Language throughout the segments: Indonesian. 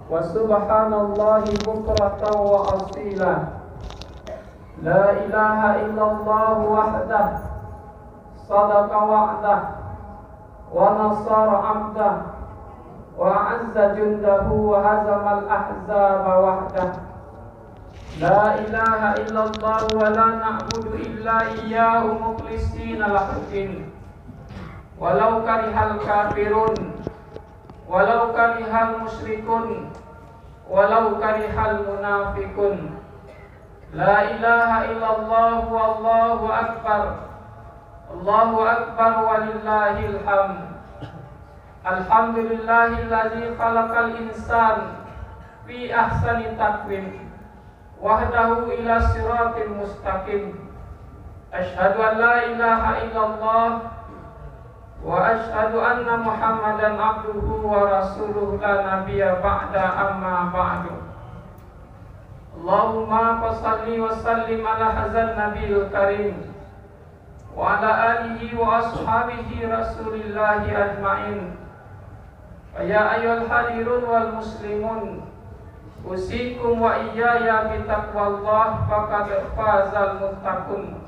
wa subhanallahi bukratan wa asila. La ilaha illallah wahdah sadaqa wa'dah wa nasara 'abdah wa 'azza jundahu wa hazamal ahzaba wahdah. La ilaha illallah wa la na'budu illa iyyahu mukhlishina lahuddin walau karihal kafirun walau karihal musyrikun walau karihal munafiqun. La ilaha illallah wallahu akbar. Allahu akbar walillahil hamd. Alhamdulillahilladzi khalaqal insan fi ahsani taqwim wahdahu ila siratil mustaqim. Asyhadu an la ilaha illallah wa asyhadu anna Muhammadan abduhu wa rasuluhu la nabiyya ba'da amma ba'du. Allahumma fassalli wa sallim ala hadzal nabiyil karim wa ala alihi wa ashabihi rasulillahi ajma'in. Ya ayyuhal hadirun wal muslimun, usikum wa iyaya bitaqwallah faqad fazal muttaqun.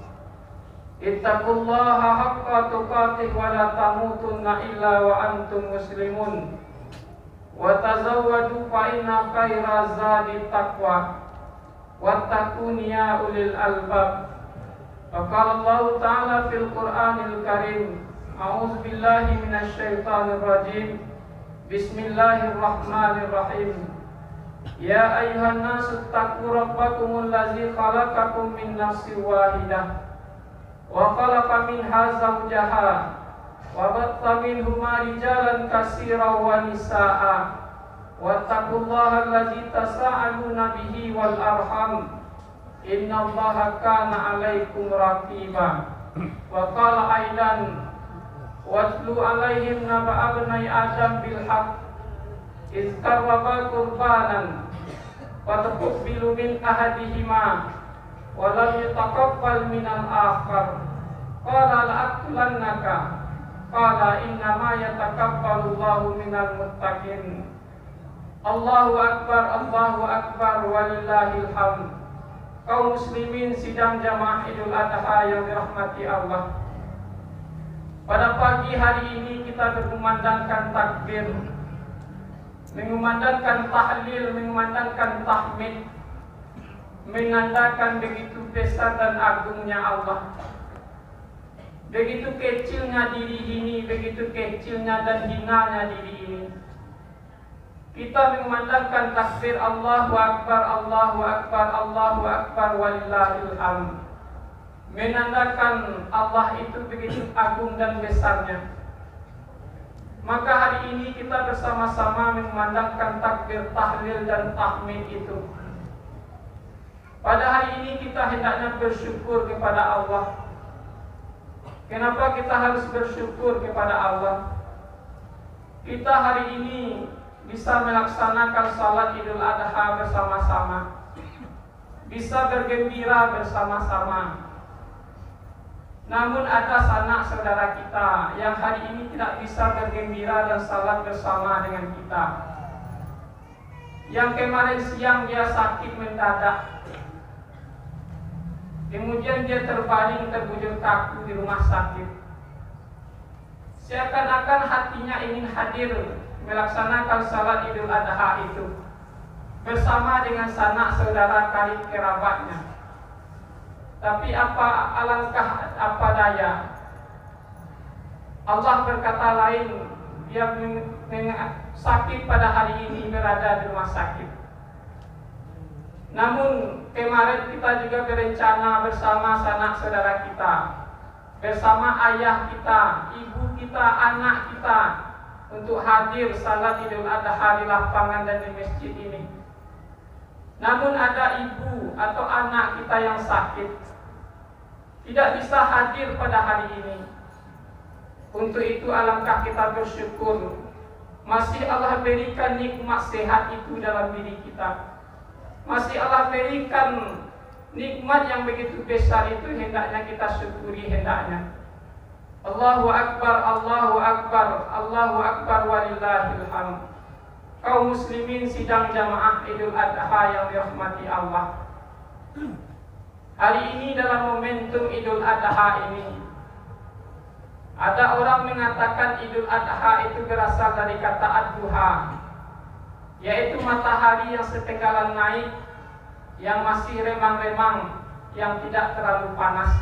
Ittaqullaha haqqa tuqatih wa la tamutunna illa wa antum muslimun. Wa tazawwadu fa inna khairaz zadi taqwa. Wattaqun ya ulil albab. Qala Allah Ta'ala fil Qur'anil Karim. A'udzu billahi minasy syaithanir rajim. Bismillahirrahmanirrahim. Ya ayyuhan nasu taqu rabbakumul ladzi khalaqakum min nafsin wahidah wa khalaqa minha zawjaha wa batta minhuma rijalan katsiran wa nisaa'a. Wattaqullaha alladzi tasaaluna bihi wal arham. Innallaha kana 'alaikum raqiba. Wa qala aidan watlu 'alaihim naba'a bani adam bil haqq iz qarraba qurbanan fataqabbalu min ahadihima wa lam yataqabbal minal akhar qala la'aqtulannaka qala innama yataqabbalu Allahu minal muttaqin. Allahu akbar walillahil hamd. Kaum muslimin sidang jamaah Idul Adha yang dirahmati Allah. Pada pagi hari ini kita berkumandangkan takbir, mengumandangkan tahlil, mengumandangkan tahmid, menandakan begitu besar dan agungnya Allah, begitu kecilnya diri ini, begitu kecilnya dan hinanya diri ini. Kita mengumandangkan takbir Allahu akbar, Allahu akbar, Allahu akbar walillahil hamd, menandakan Allah itu begitu agung dan besarnya. Maka hari ini kita bersama-sama mengumandangkan takbir, tahlil dan tahmid itu. Pada hari ini kita hendaknya bersyukur kepada Allah. Kenapa kita harus bersyukur kepada Allah? Kita hari ini bisa melaksanakan salat Idul Adha bersama-sama, bisa bergembira bersama-sama. Namun ada sanak saudara kita yang hari ini tidak bisa bergembira dan salat bersama dengan kita. Yang kemarin siang dia sakit mendadak, kemudian dia terbaring terbujur kaku di rumah sakit. Seakan-akan hatinya ingin hadir melaksanakan salat Idul Adha itu bersama dengan sanak saudara karib kerabatnya. Tapi alangkah apa daya, Allah berkata lain. Dia sakit pada hari ini berada di rumah sakit. Namun kemarin kita juga berencana bersama sanak saudara kita, bersama ayah kita, ibu kita, anak kita, untuk hadir salat Idul Adha di lapangan dan di masjid ini. Namun ada ibu atau anak kita yang sakit, tidak bisa hadir pada hari ini. Untuk itu alangkah kita bersyukur masih Allah berikan nikmat sehat itu dalam diri kita. Masih Allah berikan nikmat yang begitu besar itu, hendaknya kita syukuri hendaknya. Allahu akbar, Allahu akbar, Allahu akbar walillahil hamd. Kaum muslimin sidang jamaah Idul Adha yang dirahmati Allah. Hari ini dalam momentum Idul Adha ini, ada orang mengatakan Idul Adha itu berasal dari kata ad-duha, yaitu matahari yang setinggalan naik, yang masih remang-remang, yang tidak terlalu panas.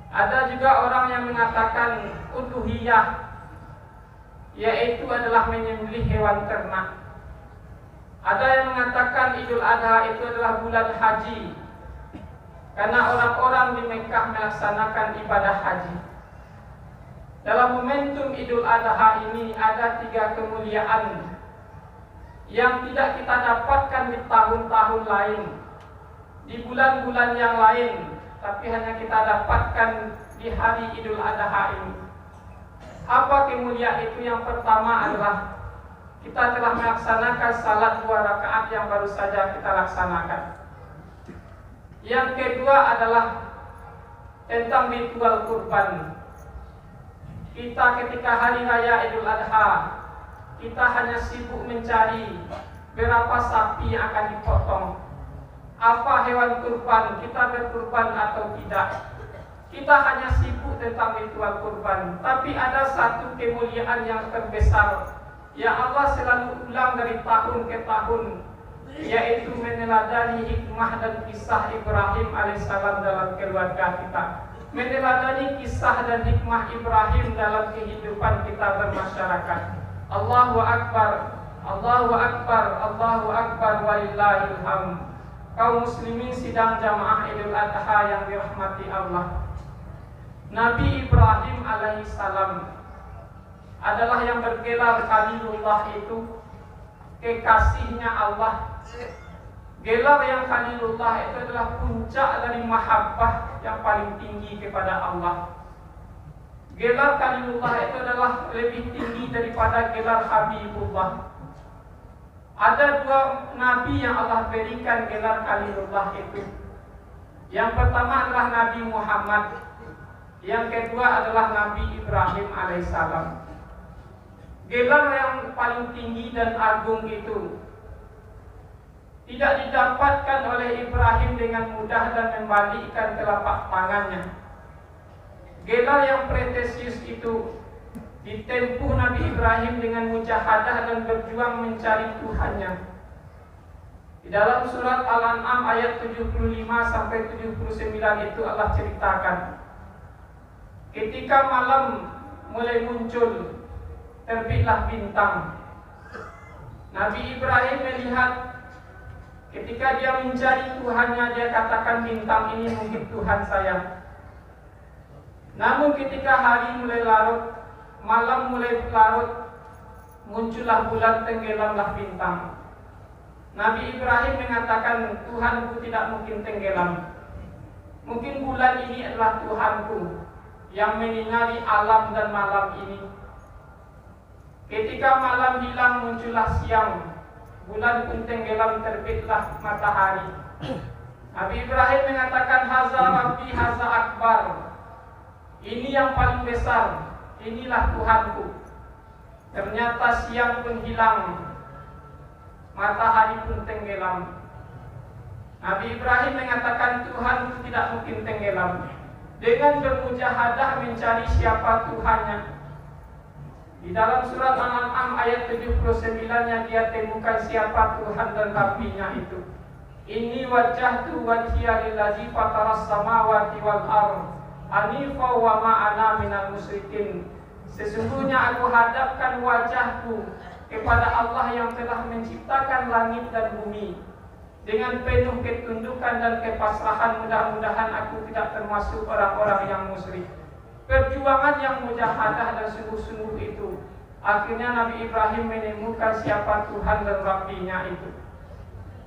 Ada juga orang yang mengatakan udhiyah, yaitu adalah menyembelih hewan ternak. Ada yang mengatakan Idul Adha itu adalah bulan haji, karena orang-orang di Mekah melaksanakan ibadah haji. Dalam momentum Idul Adha ini ada 3 kemuliaan yang tidak kita dapatkan di tahun-tahun lain, di bulan-bulan yang lain, tapi hanya kita dapatkan di hari Idul Adha ini. Apa kemuliaan itu? Yang pertama adalah kita telah melaksanakan salat 2 rakaat yang baru saja kita laksanakan. Yang kedua adalah tentang ritual kurban. Kita ketika hari raya Idul Adha, kita hanya sibuk mencari berapa sapi yang akan dipotong, apa hewan kurban, kita berkurban atau tidak. Kita hanya sibuk tentang ritual kurban. Tapi ada satu kemuliaan yang terbesar yang Allah selalu ulang dari tahun ke tahun, yaitu meneladani hikmah dan kisah Ibrahim alaihissalam dalam keluarga kita, meneladani kisah dan hikmah Ibrahim dalam kehidupan kita bermasyarakat. Allahu Akbar, Allahu Akbar, Allahu Akbar, walillahil hamd. Kaum muslimin sidang jamaah Idul Adha yang dirahmati Allah. Nabi Ibrahim alaihissalam adalah yang bergelar Khalilullah, itu kekasihnya Allah. Gelar yang Khalilullah itu adalah puncak dari mahabbah yang paling tinggi kepada Allah. Gelar Khalilullah itu adalah lebih tinggi daripada gelar Habibullah. Ada 2 nabi yang Allah berikan gelar Khalilullah itu. Yang pertama adalah Nabi Muhammad, yang kedua adalah Nabi Ibrahim alaihissalam. Gelar yang paling tinggi dan agung itu tidak didapatkan oleh Ibrahim dengan mudah dan membalikkan telapak tangannya. Gelar yang pretesius itu ditempuh Nabi Ibrahim dengan mujahadah dan berjuang mencari Tuhannya. Di dalam surat Al-An'am ayat 75 sampai 79 itu Allah ceritakan, ketika malam mulai muncul, terbitlah bintang. Nabi Ibrahim melihat, ketika dia mencari Tuhannya, dia katakan bintang ini mungkin Tuhan saya. Namun ketika hari mulai larut, malam mulai larut, muncullah bulan, tenggelamlah bintang. Nabi Ibrahim mengatakan, Tuhanku tidak mungkin tenggelam. Mungkin bulan ini adalah Tuhanku yang menyinari alam dan malam ini. Ketika malam hilang, muncullah siang, bulan pun tenggelam, terbitlah matahari. Nabi Ibrahim mengatakan, Haza Rabbi, Haza Akbar. Ini yang paling besar, inilah Tuhanku. Ternyata siang pun hilang, matahari pun tenggelam. Nabi Ibrahim mengatakan, Tuhanku tidak mungkin tenggelam. Dengan bermujahadah mencari siapa Tuhannya. Di dalam surat Al-An'am ayat 79-nya dia temukan siapa Tuhan dan Rabbinya itu. Inni wajjahtu wajhiya lillazi fataras samawati wal ardh hanifa wa ma ana minal musyrikin. Sesungguhnya aku hadapkan wajahku kepada Allah yang telah menciptakan langit dan bumi dengan penuh ketundukan dan kepasrahan. Mudah-mudahan aku tidak termasuk orang-orang yang musyrik. Perjuangan yang mujahadah dan sungguh-sungguh itu, akhirnya Nabi Ibrahim menemukan siapa Tuhan dan Rabbinya itu.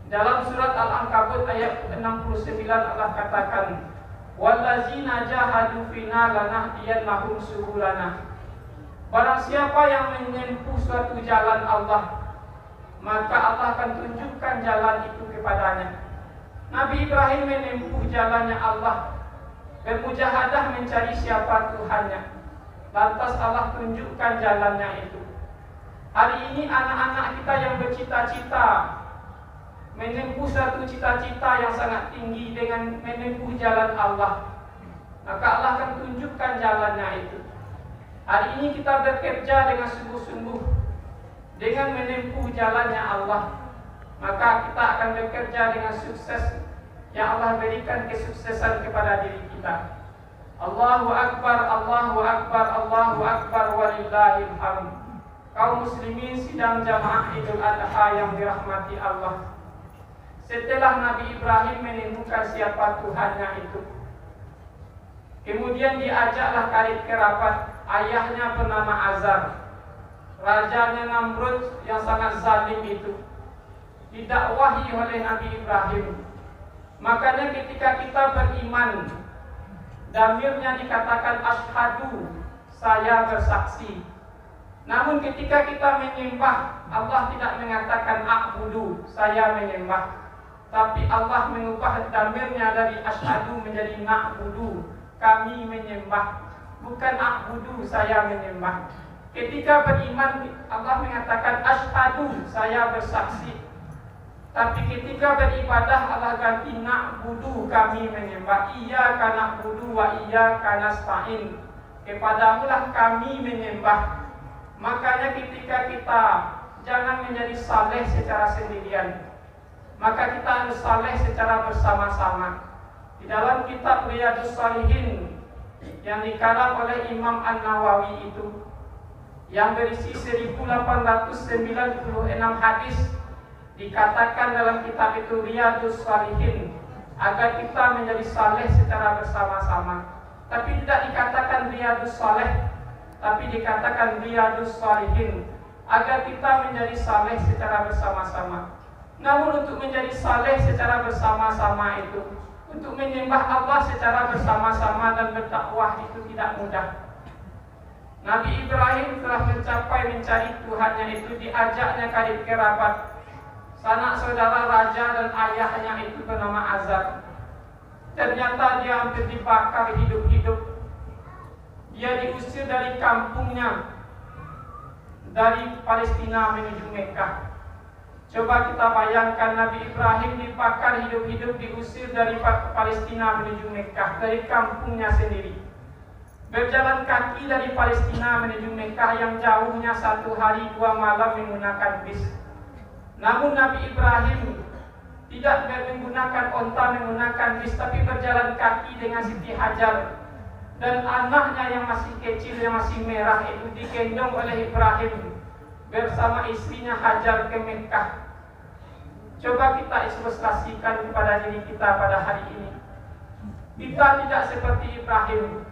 Dalam surat Al-Ankabut ayat 69 Allah katakan, wallazina jahadu fina lanahdiyannahum subulana. Barang siapa yang menempuh suatu jalan Allah, maka Allah akan tunjukkan jalan itu kepadanya. Nabi Ibrahim menempuh jalannya Allah, bermujahadah mencari siapa Tuhannya. Lantas Allah tunjukkan jalannya itu. Hari ini anak-anak kita yang bercita-cita menempuh satu cita-cita yang sangat tinggi dengan menempuh jalan Allah, maka Allah akan tunjukkan jalannya itu. Hari ini kita bekerja dengan sungguh-sungguh dengan menempuh jalannya Allah, maka kita akan bekerja dengan sukses yang Allah berikan kesuksesan kepada diri kita. Allahu Akbar, Allahu Akbar, Allahu Akbar, walillahil hamd. Kaum muslimin sidang jamaah Idul Adha yang dirahmati Allah. Setelah Nabi Ibrahim menemukan siapa Tuhannya itu, kemudian diajaklah karib kerabat ayahnya bernama Azar, rajanya Namrud yang sangat zalim itu, didakwahi oleh Nabi Ibrahim. Makanya ketika kita beriman, damirnya dikatakan asyhadu, saya bersaksi. Namun ketika kita menyembah, Allah tidak mengatakan a'budu, saya menyembah, tapi Allah mengubah damirnya dari asyhadu menjadi na'budu, kami menyembah, bukan a'budu, saya menyembah. Ketika beriman, Allah mengatakan asyhadu, saya bersaksi. Tapi ketika beribadah, Allah ganti na'budu, kami menyembah. Iyyaka na'budu wa iyyaka nasta'in, kepadamulah kami menyembah. Makanya ketika kita jangan menjadi saleh secara sendirian, maka kita harus saleh secara bersama-sama. Di dalam kitab Riyadhus Shalihin yang dikarang oleh Imam An-Nawawi itu, yang berisi 1896 hadis, dikatakan dalam kitab itu Riyadhus Shalihin agar kita menjadi saleh secara bersama-sama. Tapi tidak dikatakan Riyadhus Shaleh, tapi dikatakan Riyadhus Shalihin agar kita menjadi saleh secara bersama-sama. Namun untuk menjadi saleh secara bersama-sama itu, untuk menyembah Allah secara bersama-sama dan berdakwah itu tidak mudah. Nabi Ibrahim telah mencapai mencari Tuhannya itu, diajaknya karib kerabat, sanak saudara raja dan ayahnya itu bernama Azar. Ternyata dia hampir dibakar hidup-hidup. Dia diusir dari kampungnya, dari Palestina menuju Mekah. Coba kita bayangkan, Nabi Ibrahim dibakar hidup-hidup, diusir dari Palestina menuju Mekah, dari kampungnya sendiri. Berjalan kaki dari Palestina menuju Mekah yang jauhnya 1 hari 2 malam menggunakan bis. Namun Nabi Ibrahim tidak menggunakan onta, menggunakan bis, tapi berjalan kaki dengan Siti Hajar. Dan anaknya yang masih kecil, yang masih merah itu digendong oleh Ibrahim bersama istrinya Hajar ke Mekah. Coba kita ilustrasikan kepada diri kita pada hari ini. Kita tidak seperti Ibrahim.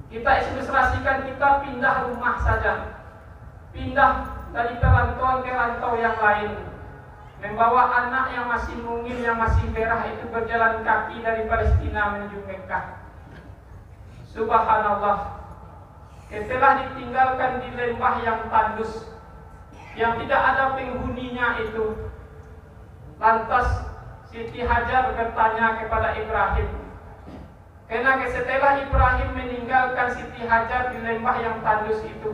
Kita ilustrasikan, kita pindah rumah saja, pindah dari perantauan ke rantau yang lain, membawa anak yang masih mungil, yang masih merah itu berjalan kaki dari Palestina menuju Mekah. Subhanallah, setelah ditinggalkan di lembah yang tandus, yang tidak ada penghuninya itu, lantas Siti Hajar bertanya kepada Ibrahim, karena setelah Ibrahim meninggalkan Siti Hajar di lembah yang tandus itu,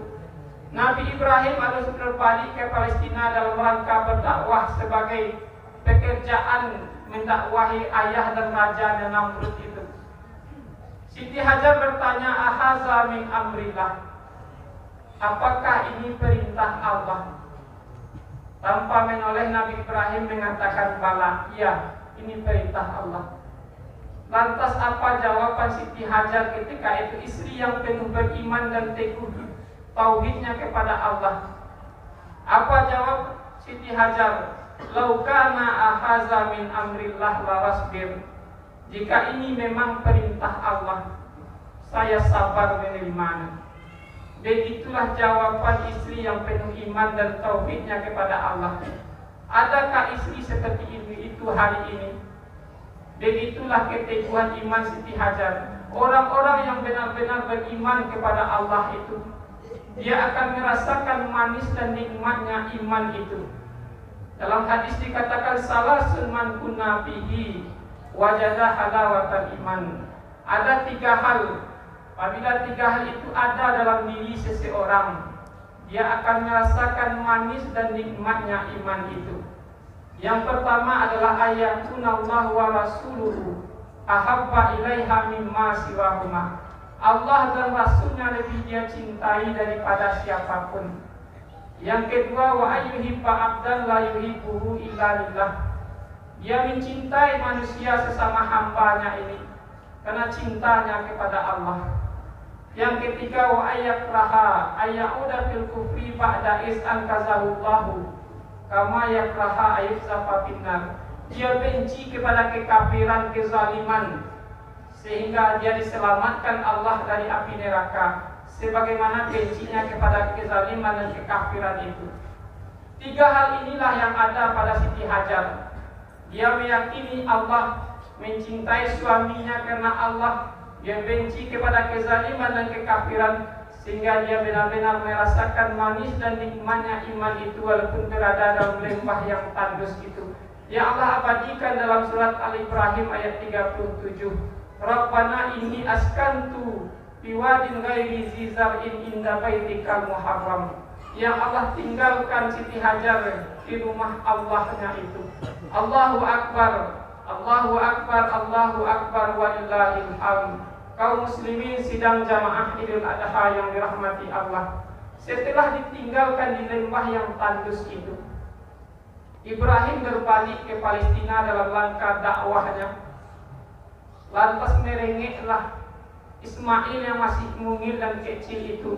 Nabi Ibrahim harus berbalik ke Palestina dalam rangka berdakwah sebagai pekerjaan mendakwahi ayah dan raja Namrud itu. Siti Hajar bertanya, ahaza min amrillah, apakah ini perintah Allah? Tanpa menoleh, Nabi Ibrahim mengatakan, bala, iya, ini perintah Allah. Lantas apa jawaban Siti Hajar ketika itu, istri yang penuh beriman dan teguh tauhidnya kepada Allah? Apa jawab Siti Hajar? Laukana ahaza min amrillah larasbir, jika ini memang perintah Allah, saya sabar menerimanya. Begitulah jawaban istri yang penuh iman dan tauhidnya kepada Allah. Adakah istri seperti itu hari ini? Begitulah keteguhan iman Siti Hajar. Orang-orang yang benar-benar beriman kepada Allah itu, dia akan merasakan manis dan nikmatnya iman itu. Dalam hadis dikatakan, salasun man kunna fihi wajadah halawatal iman. Ada 3 hal, apabila 3 hal itu ada dalam diri seseorang, dia akan merasakan manis dan nikmatnya iman itu. Yang pertama adalah ayatunallahu wa rasuluhu ahabba ilaiha mimma siwahuma. Allah dan Rasulnya lebih dia cintai daripada siapapun. Yang kedua, wa ayyuhibba abdan la yuhibbuhu illa lillah. Dia mencintai manusia sesama hambanya ini karena cintanya kepada Allah. Yang ketiga, wa ayakraha ayyauda fil kufri ba'da is ankazahullahu kama yakraha ayyuzafa finnar. Dia benci kepada kekafiran, kezaliman, sehingga dia diselamatkan Allah dari api neraka, sebagaimana bencinya kepada kezaliman dan kekafiran itu. Tiga hal inilah yang ada pada Siti Hajar. Dia meyakini Allah, mencintai suaminya karena Allah, dia benci kepada kezaliman dan kekafiran, sehingga dia benar-benar merasakan manis dan nikmatnya iman itu walaupun berada dalam lembah yang tandus itu. Ya Allah abadikan dalam surat Al-Ibrahim ayat 37. Rabbana inni askantu biwadin ghairi zizar'in inda baitikal muharram. Yang Allah tinggalkan Siti Hajar di rumah Allahnya itu. Allahu Akbar, Allahu Akbar, Allahu Akbar walillahil hamd. Kaum muslimin sidang jamaah Idul Adha yang dirahmati Allah, setelah ditinggalkan di lembah yang tandus itu, Ibrahim berbalik ke Palestina dalam langkah dakwahnya. Lantas merengeklah Ismail yang masih mungil dan kecil itu.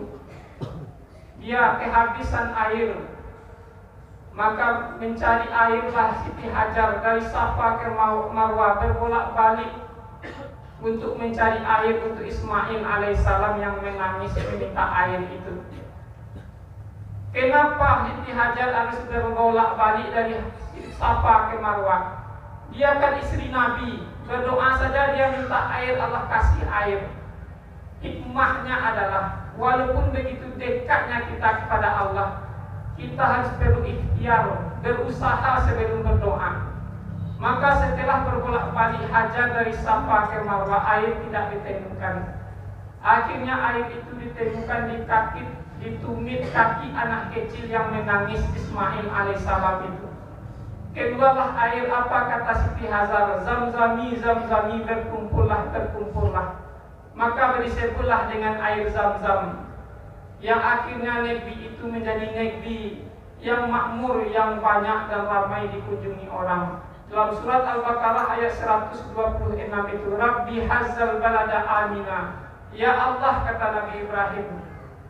Dia kehabisan air, maka mencari airlah Siti Hajar dari Safa ke Marwah, berbolak-balik untuk mencari air untuk Ismail alaihissalam yang menangis meminta air itu. Kenapa Siti Hajar harus berbolak-balik dari Safa ke Marwah? Dia kan istri Nabi, berdoa saja dia minta air, Allah kasih air. Hikmahnya adalah walaupun begitu dekatnya kita kepada Allah, kita harus perlu ikhtiar, berusaha sebelum berdoa. Maka setelah berbolak-balik Hajar dari Safa ke Marwah, air tidak ditemukan. Akhirnya air itu ditemukan di tumit kaki anak kecil yang menangis Ismail alaihissalam itu. Keluarlah air, apa kata Siti Hajar? Zamzami, zamzami, berkumpullah, terkumpullah. Maka disebutlah dengan air Zam-Zam, yang akhirnya negeri itu menjadi negeri yang makmur, yang banyak dan ramai dikunjungi orang. Dalam surat Al-Baqarah ayat 126 itu, Rabbi hazzal balada amina. Ya Allah, kata Nabi Ibrahim,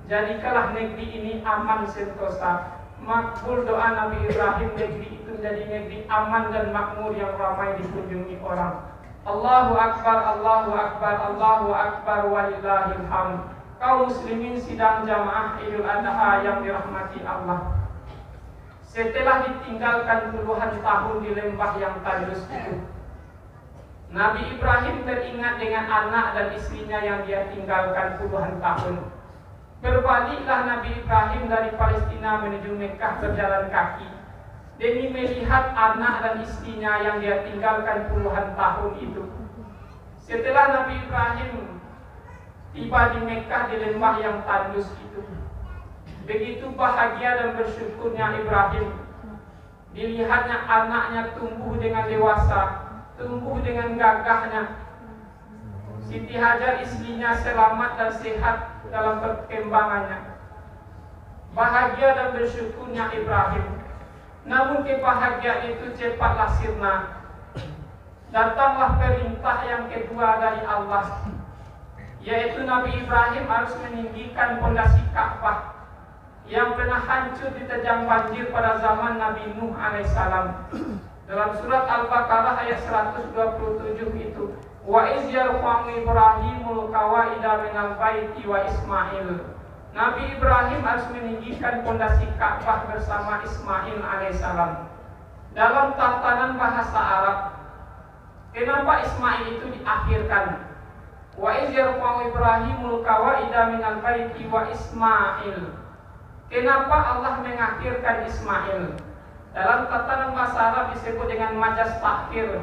jadikanlah negeri ini aman sentosa. Makbul doa Nabi Ibrahim, negeri itu menjadi negeri aman dan makmur yang ramai dikunjungi orang. Allahu Akbar, Allahu Akbar, Allahu Akbar walillahil hamd. Kaum muslimin sidang jamaah Idul Adha yang dirahmati Allah, setelah ditinggalkan puluhan tahun di lembah yang tandus itu, Nabi Ibrahim teringat dengan anak dan istrinya yang dia tinggalkan puluhan tahun. Berbaliklah Nabi Ibrahim dari Palestina menuju Mekah berjalan kaki demi melihat anak dan istrinya yang dia tinggalkan puluhan tahun itu. Setelah Nabi Ibrahim tiba di Mekah di lembah yang tandus itu, begitu bahagia dan bersyukurnya Ibrahim dilihatnya anaknya tumbuh dengan dewasa, tumbuh dengan gagahnya. Siti Hajar istrinya selamat dan sehat dalam perkembangannya. Bahagia dan bersyukurnya Ibrahim. Namun kebahagiaan itu cepatlah sirna. Datanglah perintah yang kedua dari Allah, yaitu Nabi Ibrahim harus meninggikan pondasi Ka'bah yang pernah hancur diterjang banjir pada zaman Nabi Nuh alaihissalam. Dalam surat Al-Baqarah ayat 127 itu, wa iz yarfa'u Ibrahimul qawaida minal baiti wa Ismail. Nabi Ibrahim harus meninggikan pondasi Ka'bah bersama Ismail alaihissalam. Dalam tatanan bahasa Arab, kenapa Ismail itu diakhirkan? Wa iz yarfa'u Ibrahimul qawaida minal baiti wa Ismail. Kenapa Allah mengakhirkan Ismail? Dalam tatanan bahasa Arab disebut dengan majas takhir.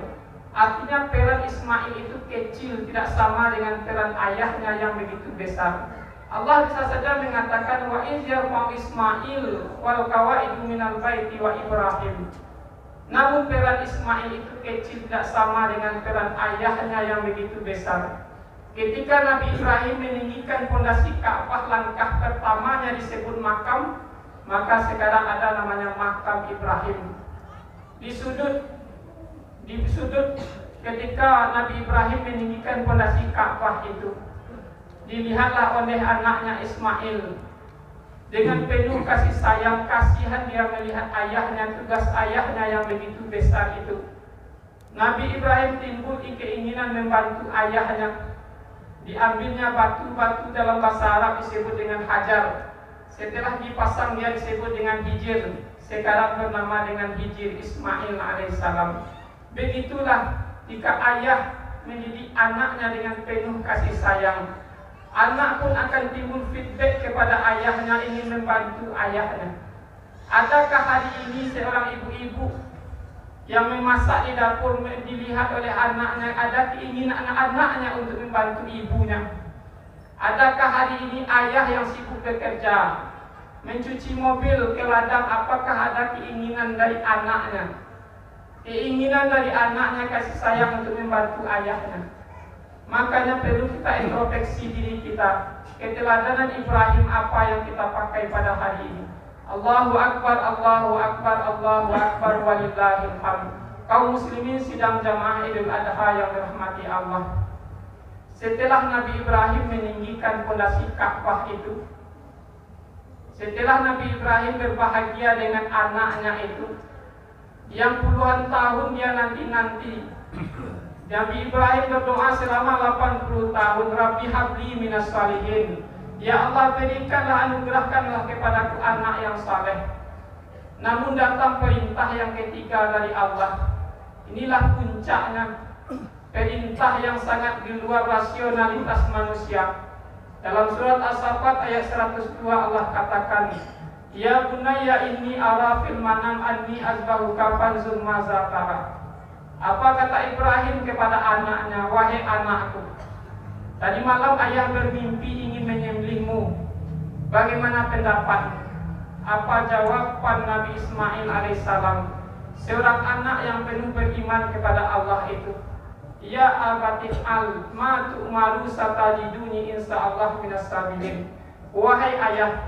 Artinya peran Ismail itu kecil, tidak sama dengan peran ayahnya yang begitu besar. Allah bisa saja mengatakan wa iz yarfa'u Ismail wal qawaidu minal baiti wa Ibrahim. Namun peran Ismail itu kecil, tidak sama dengan peran ayahnya yang begitu besar. Ketika Nabi Ibrahim meninggikan pondasi Ka'bah, langkah pertamanya disebut makam, maka sekarang ada namanya makam Ibrahim. Di sudut ketika Nabi Ibrahim meninggikan pondasi Ka'bah itu, dilihatlah oleh anaknya Ismail dengan penuh kasih sayang, kasihan dia melihat ayahnya, tugas ayahnya yang begitu besar itu. Nabi Ibrahim timbul keinginan membantu ayahnya. Diambilnya batu-batu, dalam bahasa Arab disebut dengan hajar. Setelah dipasang dia disebut dengan hijir, sekarang bernama dengan hijir Ismail alaihissalam. Begitulah jika ayah mendidik anaknya dengan penuh kasih sayang, anak pun akan timbul feedback kepada ayahnya, ingin membantu ayahnya. Adakah hari ini seorang ibu-ibu yang memasak di dapur dilihat oleh anaknya, ada keinginan anaknya untuk membantu ibunya? Adakah hari ini ayah yang sibuk bekerja, mencuci mobil ke ladang, apakah ada keinginan dari anaknya? Keinginan dari anaknya kasih sayang untuk membantu ayahnya. Makanya perlu kita introspeksi diri kita. Keteladanan Ibrahim apa yang kita pakai pada hari ini? Allahu Akbar, Allahu Akbar, Allahu Akbar, walillahil hamd. Kaum muslimin sidang jamaah Idul Adha yang dirahmati Allah. Setelah Nabi Ibrahim meninggikan pondasi Ka'bah itu, setelah Nabi Ibrahim berbahagia dengan anaknya itu, yang puluhan tahun dia nanti-nanti, Nabi Ibrahim berdoa selama 80 tahun, Rabbi habli minas salihin. Ya Allah, berikanlah, anugerahkanlah kepadaku anak yang saleh. Namun datang perintah yang ketiga dari Allah. Inilah puncaknya, perintah yang sangat di luar rasionalitas manusia. Dalam surat As-Saffat ayat 102 Allah katakan, Ya bunayya inni ara fil manam anni azbahuka fanzur maza tara. Apa kata Ibrahim kepada anaknya? Wahai anakku, tadi malam ayah bermimpi ingin menyembelihmu. Bagaimana pendapat? Apa jawaban Nabi Ismail alaihissalam, seorang anak yang penuh beriman kepada Allah itu? Ya abatif al ma tu'maru satajiduni insyaallah minas sabirin. Wahai ayah,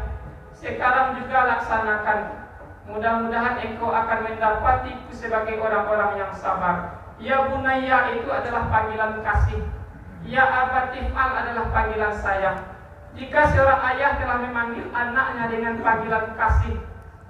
sekarang juga laksanakan. Mudah-mudahan engkau akan mendapatiku sebagai orang-orang yang sabar. Ya bunayya itu adalah panggilan kasih. Ya abatif al adalah panggilan sayang. Jika seorang ayah telah memanggil anaknya dengan panggilan kasih,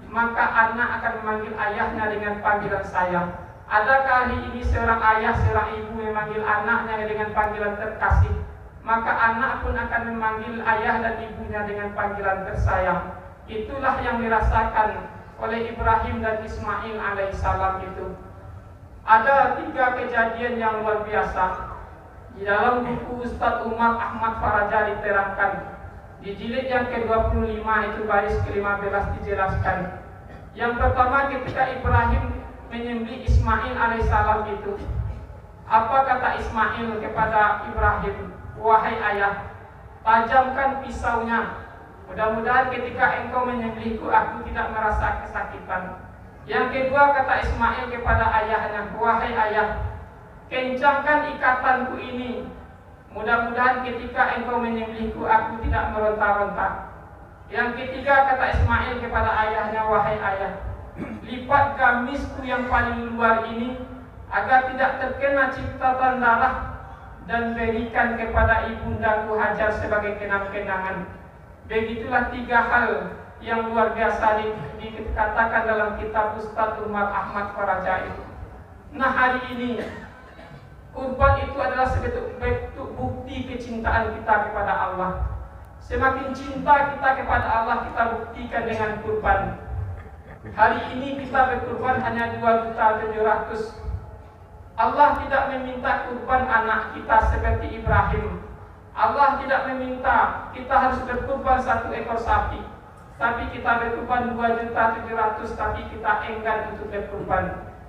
maka anak akan memanggil ayahnya dengan panggilan sayang. Adakah hari ini seorang ayah, seorang ibu memanggil anaknya dengan panggilan terkasih, maka anak pun akan memanggil ayah dan ibunya dengan panggilan tersayang. Itulah yang dirasakan oleh Ibrahim dan Ismail alaihissalam itu. Ada 3 kejadian yang luar biasa. Di dalam buku Ustadz Umar Ahmad Faraja diterangkan. Di jilid yang ke-25 itu baris ke-15 dijelaskan. Yang pertama, ketika Ibrahim menyembelih Ismail alaihissalam itu, apa kata Ismail kepada Ibrahim? Wahai ayah, tajamkan pisaunya. Mudah-mudahan ketika engkau menyembelihku aku tidak merasa kesakitan. Yang kedua, kata Ismail kepada ayahnya, wahai ayah, kencangkan ikatanku ini. Mudah-mudahan ketika engkau menyembelihku aku tidak meronta-ronta. Yang ketiga, kata Ismail kepada ayahnya, wahai ayah, lipat gamisku yang paling luar ini agar tidak terkena ciptaan darah, dan berikan kepada ibundaku Hajar sebagai kenang-kenangan. Begitulah 3 hal yang luar biasa dikatakan dalam kitab Ustadz Umar Ahmad Faraja itu. Nah, hari ini kurban itu adalah sebagai bentuk bukti kecintaan kita kepada Allah. Semakin cinta kita kepada Allah, kita buktikan dengan kurban. Hari ini kita berkurban hanya 2.700.000. Allah tidak meminta kurban anak kita seperti Ibrahim. Allah tidak meminta kita harus berkurban 1 ekor sapi, tapi kita berkurban 2.700.000, tapi kita enggan untuk berkurban.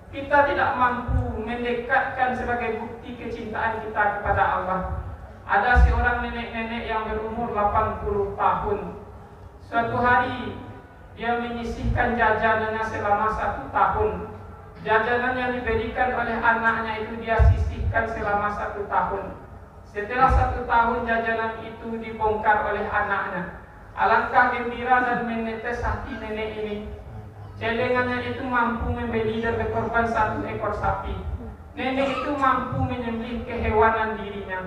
Kita tidak mampu mendekatkan sebagai bukti kecintaan kita kepada Allah. Ada seorang nenek-nenek yang berumur 80 tahun. Suatu hari dia menyisihkan jajanannya selama 1 tahun. Jajanan yang diberikan oleh anaknya itu dia sisihkan selama 1 tahun. Setelah 1 tahun jajanan itu dibongkar oleh anaknya. Alangkah gembira dan menetes hati nenek ini. Celengannya itu mampu membeli dan berkorban 1 ekor sapi. Nenek itu mampu menyembelih kehewanan dirinya.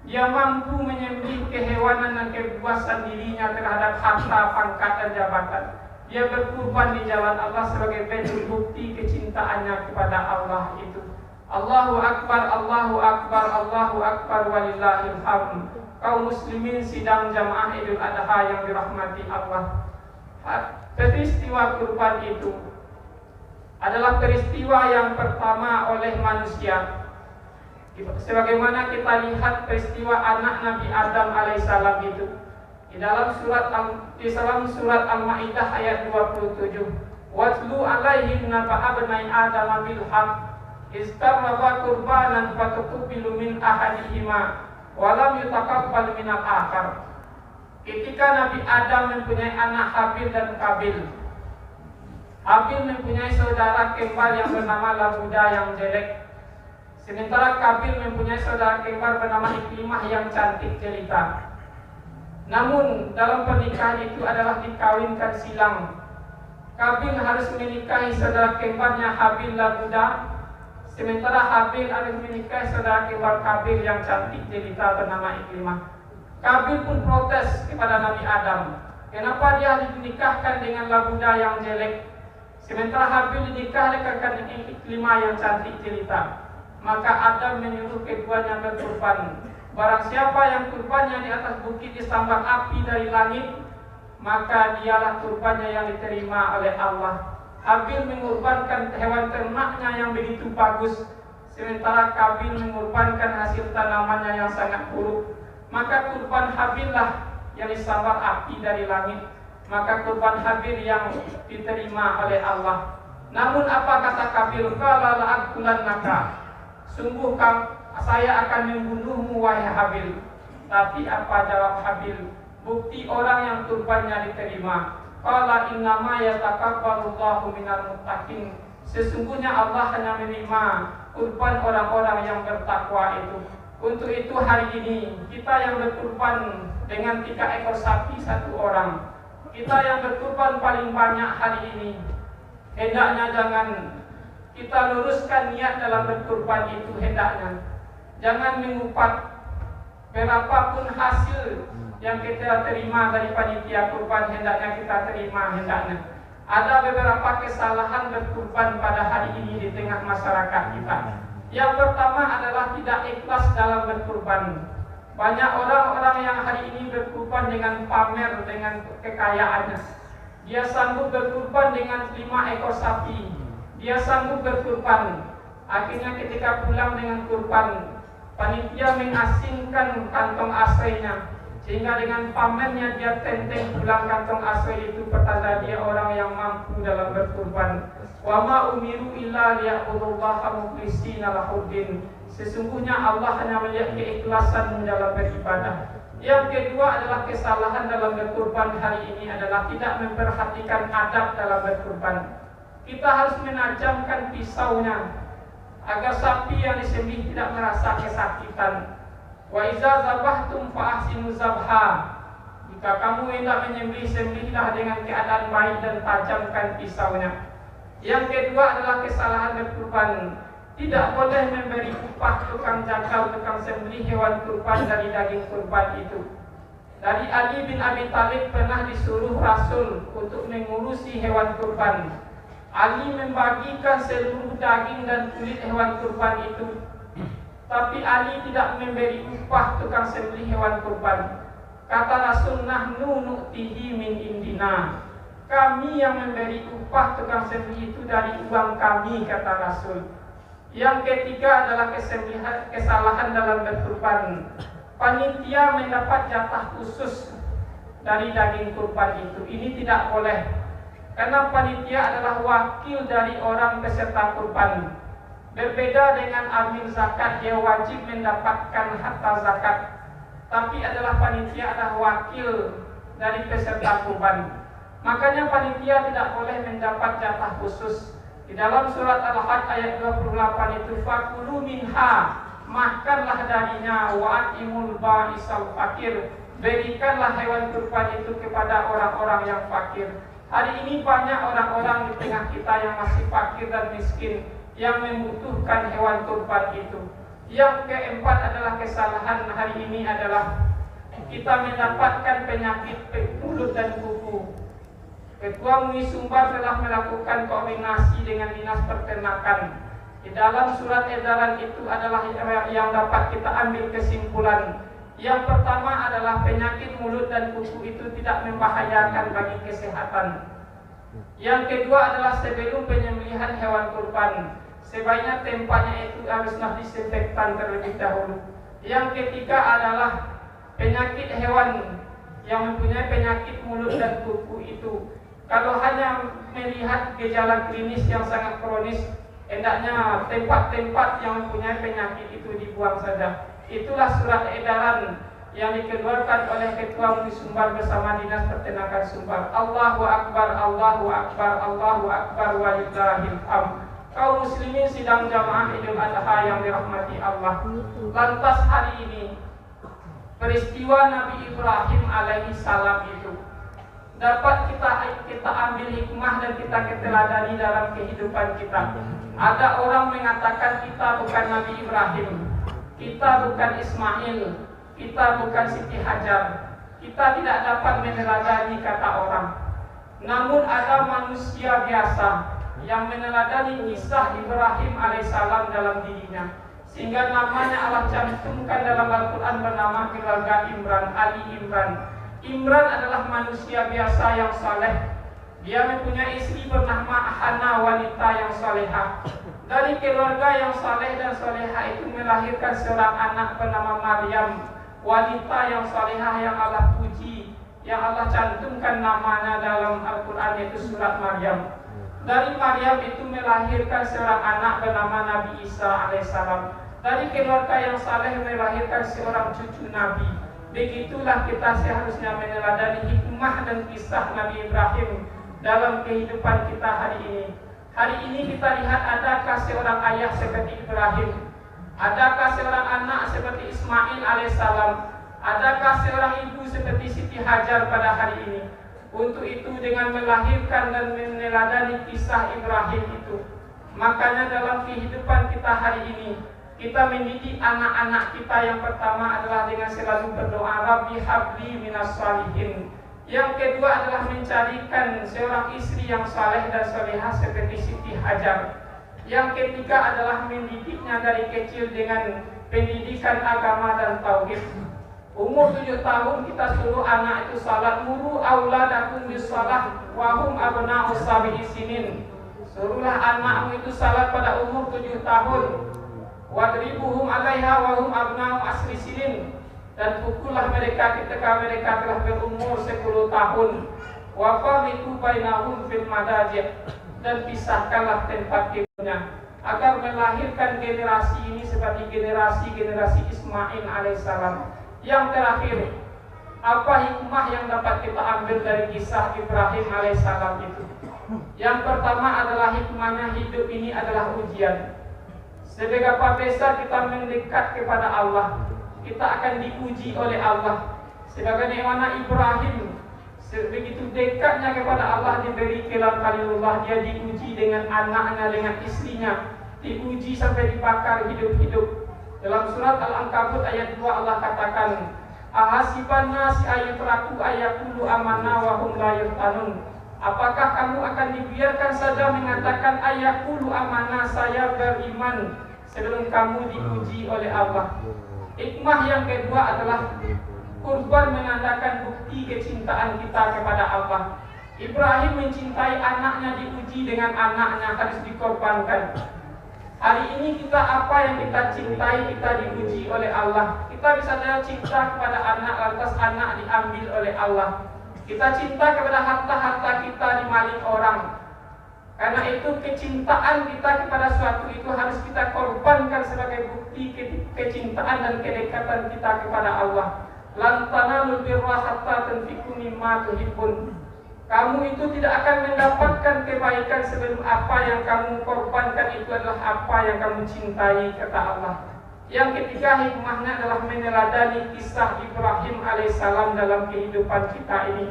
Dia mampu menyembelih kehewanan dan kepuasan dirinya terhadap harta, pangkat, dan jabatan. Dia berkorban di jalan Allah sebagai bentuk bukti kecintaannya kepada Allah itu. Allahu Akbar, Allahu Akbar, Allahu Akbar, walillahil hamd. Kaum muslimin sidang jamaah Idul Adha yang dirahmati Allah. Peristiwa kurban itu adalah peristiwa yang pertama oleh manusia. Sebagaimana kita lihat peristiwa anak Nabi Adam alaihissalam itu di dalam surat Al-Maidah ayat 27. Watlu alaihim naba'a bani Adam bil haqq istarraba qurbanan fatuqbilu min ahadihima wa lam yutaqabbal min al-akhar. Ketika Nabi Adam mempunyai anak Habil dan Qabil. Habil mempunyai saudara kembar yang bernama Labuda yang jelek. Sementara Qabil mempunyai saudara kembar bernama Ikrimah yang cantik jelita. Namun dalam pernikahan itu adalah dikawinkan silang. Qabil harus menikahi saudara kembarnya Habil Labuda, sementara Habil harus menikahi saudara kembar Qabil yang cantik jelita bernama Ikrimah. Qabil pun protes kepada Nabi Adam. Kenapa dia harus dinikahkan dengan Labuda yang jelek, sementara Habil dinikahkan dengan Ikrimah yang cantik jelita? Maka Adam menyuruh keduanya berkurban. Barang siapa yang kurbannya di atas bukit disambar api dari langit, maka dialah kurbannya yang diterima oleh Allah. Habil mengorbankan hewan ternaknya yang begitu bagus, sementara Qabil mengorbankan hasil tanamannya yang sangat buruk. Maka kurban Habil lah yang disambar api dari langit, maka kurban Habil yang diterima oleh Allah. Namun apa kata Qabil? Qala la'aqtulannaka. Sungguh saya akan membunuhmu wahai Habil. Tapi apa jawab Habil? Bukti orang yang kurbannya diterima. Qala innama yataqabbalullahu minal muttaqin. Sesungguhnya Allah hanya menerima kurban orang-orang yang bertakwa itu. Untuk itu hari ini kita yang berkurban dengan 3 ekor sapi 1 orang. Kita yang berkurban paling banyak hari ini, hendaknya jangan kita luruskan niat dalam berkurban itu. Hendaknya jangan mengupat berapapun hasil yang kita terima dari panitia kurban, hendaknya kita terima. Hendaknya ada beberapa kesalahan berkurban pada hari ini di tengah masyarakat kita. Yang pertama adalah tidak ikhlas dalam berkurban. Banyak orang-orang yang hari ini berkurban dengan pamer dengan kekayaannya. Dia sanggup berkurban dengan 5 ekor sapi. Dia sanggup berkurban. Akhirnya ketika pulang dengan kurban, panitia mengasingkan kantong aslinya, sehingga dengan pamernya dia tenteng pulang kantong asli itu, pertanda dia orang yang mampu dalam berkurban. Wa ma umiru illa liya'budullaha mukhlishina lahuddin. Sesungguhnya Allah hanya melihat keikhlasan dalam beribadah. Yang kedua adalah kesalahan dalam berkurban hari ini adalah tidak memperhatikan adab dalam berkurban. Kita harus menajamkan pisaunya agar sapi yang disembelih tidak merasa kesakitan. Wa iza zabahtum fa ahsinu zabha. Jika kamu hendak menyembelih, sembelihlah dengan keadaan baik dan tajamkan pisaunya. Yang kedua adalah kesalahan berkurban. Tidak boleh memberi upah tukang jagal, tukang sembelih hewan kurban dari daging kurban itu. Dari Ali bin Abi Thalib pernah disuruh Rasul untuk mengurusi hewan kurban. Ali membagikan seluruh daging dan kulit hewan kurban itu, tapi Ali tidak memberi upah tukang sembelih hewan kurban. Kata Rasul, nahnu nu'tihi min indina. Kami yang memberi upah tukang sembelih itu dari uang kami, kata Rasul. Yang ketiga adalah kesalahan dalam berkurban. Panitia mendapat jatah khusus dari daging kurban itu. Ini tidak boleh, karena panitia adalah wakil dari orang peserta kurban. Berbeda dengan amil zakat, dia wajib mendapatkan harta zakat. tapi adalah panitia, adalah wakil dari peserta kurban. Makanya panitia tidak boleh mendapat jatah khusus. Di dalam surat Al-Hajj ayat 28 itu, fakulu minha, makanlah darinya, wa atimul ba'isal fakir, berikanlah hewan kurban itu kepada orang-orang yang fakir. Hari ini banyak orang-orang di tengah kita yang masih fakir dan miskin, yang membutuhkan hewan kurban itu. Yang keempat adalah kesalahan hari ini adalah kita mendapatkan penyakit mulut dan kuku. Ketua MUI Sumbar telah melakukan koordinasi dengan Dinas Peternakan. Di dalam surat edaran itu adalah yang dapat kita ambil kesimpulan. Yang pertama adalah penyakit mulut dan kuku itu tidak membahayakan bagi kesehatan. Yang kedua adalah sebelum penyembelihan hewan kurban, sebaiknya tempatnya itu haruslah disinfektan terlebih dahulu. Yang ketiga adalah penyakit hewan yang mempunyai penyakit mulut dan kuku itu, kalau hanya melihat gejala klinis yang sangat kronis, hendaknya tempat-tempat yang mempunyai penyakit itu dibuang saja. Itulah surat edaran yang dikeluarkan oleh Ketua MUI Sumbar bersama Dinas Peternakan Sumbar. Allahu Akbar, Allahu Akbar, Allahu Akbar, walillahil hamd. Kaum muslimin sidang jamaah Idul Adha yang dirahmati Allah. Lantas hari ini peristiwa Nabi Ibrahim alaihi salam itu dapat kita ambil hikmah dan kita keteladani dalam kehidupan kita. Ada orang mengatakan kita bukan Nabi Ibrahim, kita bukan Ismail, kita bukan Siti Hajar, kita tidak dapat meneladani kata orang. Namun ada manusia biasa yang meneladani kisah Ibrahim alaihissalam dalam dirinya, sehingga namanya Allah cantumkan dalam Al-Quran bernama keluarga Imran, Ali Imran. Imran adalah manusia biasa yang saleh. Dia mempunyai istri bernama Hana, wanita yang salehah. Dari keluarga yang saleh dan salehah itu melahirkan seorang anak bernama Maryam, wanita yang salehah yang Allah puji, yang Allah cantumkan namanya dalam Al-Quran, yaitu surat Maryam. Dari Maryam itu melahirkan seorang anak bernama Nabi Isa alaihissalam. Dari keluarga yang saleh melahirkan seorang cucu Nabi. Begitulah kita seharusnya meneladani hikmah dan kisah Nabi Ibrahim dalam kehidupan kita hari ini. Hari ini kita lihat, adakah seorang ayah seperti Ibrahim? Adakah seorang anak seperti Ismail alaihissalam? Adakah seorang ibu seperti Siti Hajar pada hari ini? Untuk itu dengan melahirkan dan meneladani kisah Ibrahim itu, makanya dalam kehidupan kita hari ini kita mendidik anak-anak kita. Yang pertama adalah dengan selalu berdoa, Rabbi habli minas salihin. Yang kedua adalah mencarikan seorang istri yang saleh dan salehah seperti Siti Hajar. Yang ketiga adalah mendidiknya dari kecil dengan pendidikan agama dan tauhid. Umur 7 tahun kita suruh anak itu salat, muru auladakum bisalah wa hum abna'us sab'i sinin. Suruhlah anakmu itu salat pada umur 7 tahun. Wadribuhum 'alaiha wa hum abna'u asri sinin, dan pukullah mereka ketika mereka telah berumur 10 tahun. Wa fariqu bainahum fil madaji', dan pisahkanlah tempat tidurnya, agar melahirkan generasi ini seperti generasi Ismail alaihissalam. Yang terakhir, apa hikmah yang dapat kita ambil dari kisah Ibrahim alaihissalam itu? Yang pertama adalah hikmahnya, hidup ini adalah ujian. Seberapa besar kita mendekat kepada Allah, kita akan diuji oleh Allah. Sebagaimana Ibrahim begitu dekatnya kepada Allah, diberi gelar Khalilullah, dia diuji dengan anaknya, dengan istrinya, diuji sampai dibakar hidup-hidup. Dalam surat Al-Ankabut ayat 2 Allah katakan, ahasiban nasi ayutraku ayakulu amanah wa hum la yuftanun. Apakah kamu akan dibiarkan saja mengatakan ayakulu amanah, saya beriman, sebelum kamu diuji oleh Allah? Hikmah yang kedua adalah kurban menandakan bukti kecintaan kita kepada Allah. Ibrahim mencintai anaknya, diuji dengan anaknya, harus dikorbankan. Hari ini kita, apa yang kita cintai, kita diuji oleh Allah. Kita bisa saja cinta kepada anak, lantas anak diambil oleh Allah. Kita cinta kepada harta-harta kita dimaling orang. Karena itu kecintaan kita kepada suatu itu harus kita korbankan sebagai bukti kecintaan dan kedekatan kita kepada Allah. lan tanalul birra hatta tunfiqu mimma tuhibbun. Kamu itu tidak akan mendapatkan kebaikan sebelum apa yang kamu korbankan itu adalah apa yang kamu cintai, kata Allah. Yang ketiga hikmahnya adalah meneladani kisah Ibrahim alaihissalam dalam kehidupan kita ini.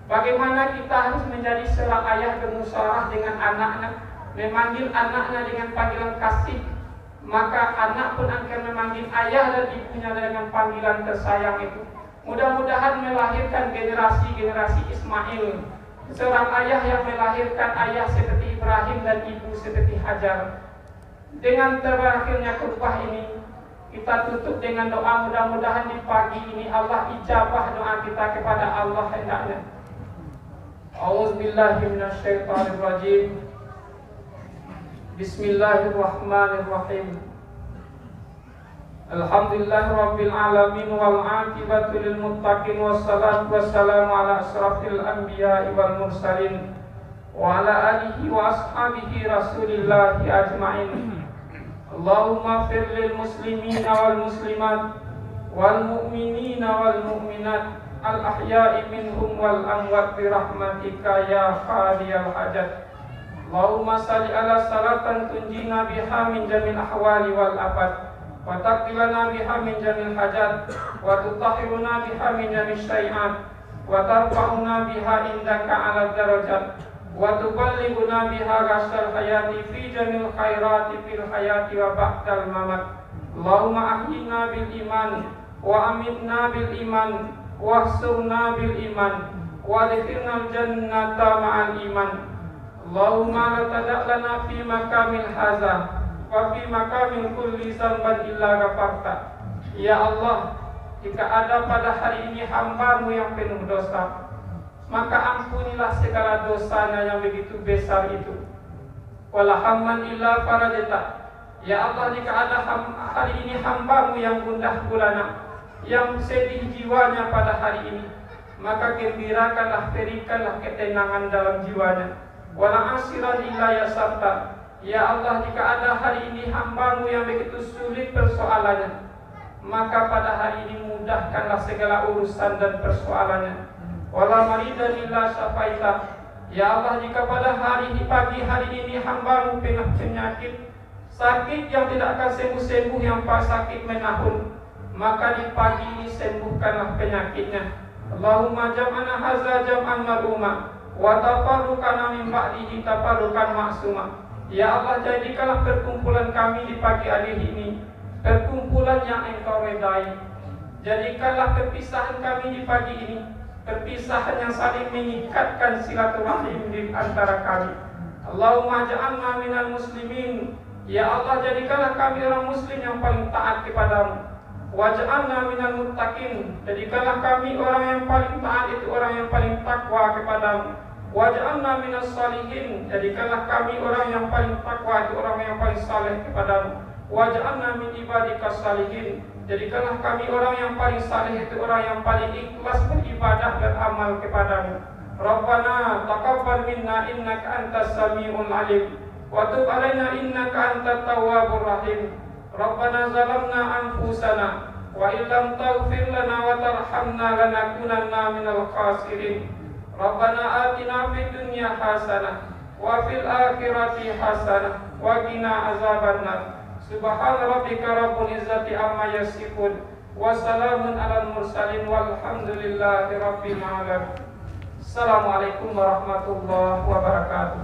Bagaimana kita harus menjadi seorang ayah bermusyawarah dengan anaknya, memanggil anaknya dengan panggilan kasih, maka anak pun akan memanggil ayah dan ibunya dengan panggilan tersayang itu. Mudah-mudahan melahirkan generasi-generasi Ismail, seorang ayah yang melahirkan ayah seperti Ibrahim dan ibu seperti Hajar. Dengan terakhirnya khutbah ini, kita tutup dengan doa. Mudah-mudahan di pagi ini Allah ijabah doa kita kepada Allah hendaknya. A'udzubillahi minasyaitonirrajim. Bismillahirrahmanirrahim. Alhamdulillahirabbil alamin wal 'aqibatu lil muttaqin wassalatu wassalamu ala asrafil anbiya'i wal mursalin wa ala alihi wa ashabihi rasulillahi ajma'in. Allahumma fir lil muslimina wal muslimat wal mu'minina wal mu'minat al ahya'i minhum wal amwat bi rahmatika ya qadiyal hajat. Allahumma salli ala salatan tunjina biha min jamil ahwali wal abad wa taqilana biha min jamil hajat wa tutahhiruna biha min jamil syai'at wa tarfa'una biha indaka ala darajat wa tuballighuna biha ghasal hayati fi jamil khairati fil hayati wa ba'dal mamat. Allahumma ahyina bil iman wa amitna bil iman wa ahsurna bil iman wa adkhilna al jannata ma'al iman. Allahumma la tada' lana fi makamil haza wa fi makamil kulli zamban illa ghafarta. Ya Allah, jika ada pada hari ini hamba-Mu yang penuh dosa, maka ampunilah segala dosanya yang begitu besar itu. Wala hamman illa farajata. Ya Allah, jika ada hari ini hamba-Mu yang gundah gulana, yang sedih jiwanya pada hari ini, maka gembirakanlah, berikanlah ketenangan dalam jiwanya. Wala asiran illa yasarta. Ya Allah, jika ada hari ini hamba-Mu yang begitu sulit persoalannya, maka pada hari ini mudahkanlah segala urusan dan persoalannya. Wala maridan illa syafaita. Ya Allah, jika pada hari ini, pagi hari ini hamba-Mu penyakit, sakit yang tidak akan sembuh-sembuh, yang sakit menahun, maka di pagi ini sembuhkanlah penyakitnya. Allahumma jam'ana haza jam'an marhuma wa tafarruqana min ba'dihi tafarruqan ma'suma. Ya Allah, jadikanlah perkumpulan kami di pagi hari ini perkumpulan yang Engkau redai. Jadikanlah perpisahan kami di pagi ini perpisahan yang saling mengikatkan silaturahim di antara kami. Allahumma ja'alna minal muslimin. Ya Allah, jadikanlah kami orang muslim yang paling taat kepadamu. Waj'alna minal muttaqin. Jadikanlah kami orang yang paling taat, itu orang yang paling takwa kepadamu. Waj'alna minas salihin. Jadikanlah kami orang yang paling takwa, itu orang yang paling saleh kepadamu. Waj'alna min ibadikas salihin. Jadikanlah kami orang yang paling saleh, itu orang yang paling ikhlas beribadah dan amal kepadamu. Rabbana taqabbal minna innaka antas samiul alim wa tub alaina innaka antat tawwabur rahim. Rabbana zalamna anfusana wa illam taghfir lana wa tarhamna lanakunanna minal khasirin. Rabbana atina fid dunya hasanah wa fil akhirati hasanah wa qina azabannar. Subhana rabbika rabbil izzati amma yasifun wa salamun alal mursalin walhamdulillahi rabbil alamin. Assalamualaikum warahmatullahi wabarakatuh.